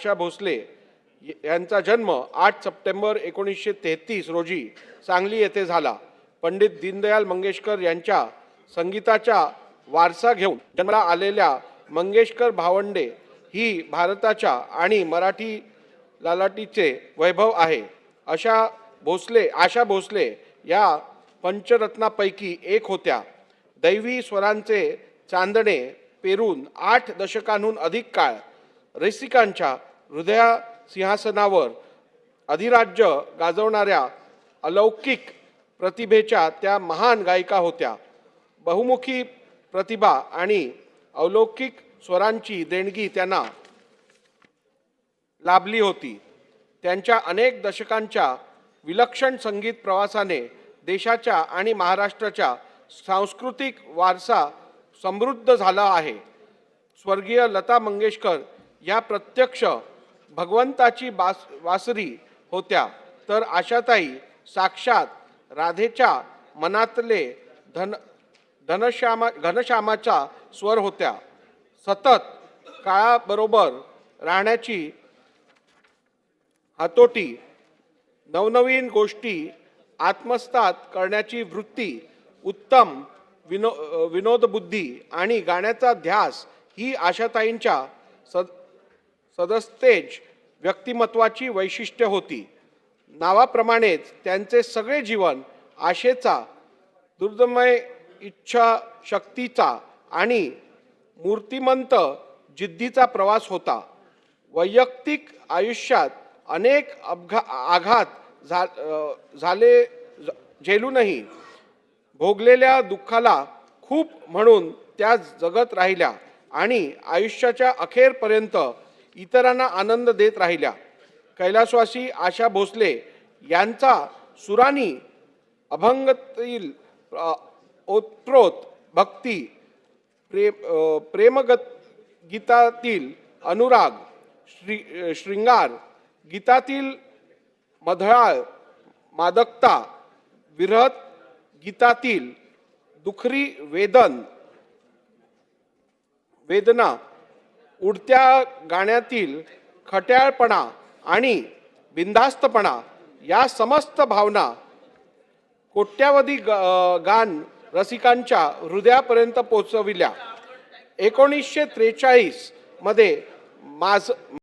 आशा भोसले यांचा जन्म 8 सप्टेंबर 1933 रोजी सांगली येथे झाला. पंडित दीनदयाल मंगेशकर यांच्या संगीताचा वारसा घेऊन जन्माला आलेल्या मंगेशकर भावंडे ही भारताच्या आणि मराठी लालाटीचे वैभव आहे. आशा भोसले या पंचरत्नापैकी एक होत्या. दैवी स्वरांचे चांदणे पेरून 8 दशकांहून अधिक काळ रसिकांच्या हृदया सिंहासनावर अधिराज्य गाजवणाऱ्या अलौकिक प्रतिभेच्या त्या महान गायिका होत्या. बहुमुखी प्रतिभा आणि अलौकिक स्वरांची देणगी त्यांना लाभली होती. त्यांच्या अनेक दशकांच्या विलक्षण संगीत प्रवासाने देशाच्या आणि महाराष्ट्राच्या सांस्कृतिक वारसा समृद्ध झाला आहे. स्वर्गीय लता मंगेशकर या प्रत्यक्ष भगवंताची वासरी होत्या, तर आशाताई साक्षात राधेच्या मनातले घनश्यामाचा स्वर होत्या. सतत काळाबरोबर राहण्याची हातोटी, नवनवीन गोष्टी आत्मसात करण्याची वृत्ती, उत्तम विनोदबुद्धी आणि गाण्याचा ध्यास ही आशाताईंच्या सदस्तेज व्यक्तिमत्वाची वैशिष्ट्य होती. नावाप्रमाणेच त्यांचे सगळे जीवन आशेचा, दुर्दमय इच्छा शक्तीचा आणि मूर्तिमंत जिद्दीचा प्रवास होता. वैयक्तिक आयुष्यात अनेक आघात झेलूनही भोगलेल्या दुःखाला खूप म्हणून त्या जगत राहिल्या आणि आयुष्याच्या अखेरपर्यंत इतरांना आनंद देत राहिल्या. कैलासवासी आशा भोसले यांचा सुरानी अभंगातील ओतप्रोत भक्ती, प्रेमगीतातील अनुराग, श्रृंगार गीतातील मधुराळ मादकता, विरह गीतातील दुखरी वेदना, उडत्या गाण्यातील खट्याळपणा आणि बिनधास्तपणा या समस्त भावना कोट्यावधी गान रसिकांच्या हृदयापर्यंत पोहोचविल्या. 1943 मध्ये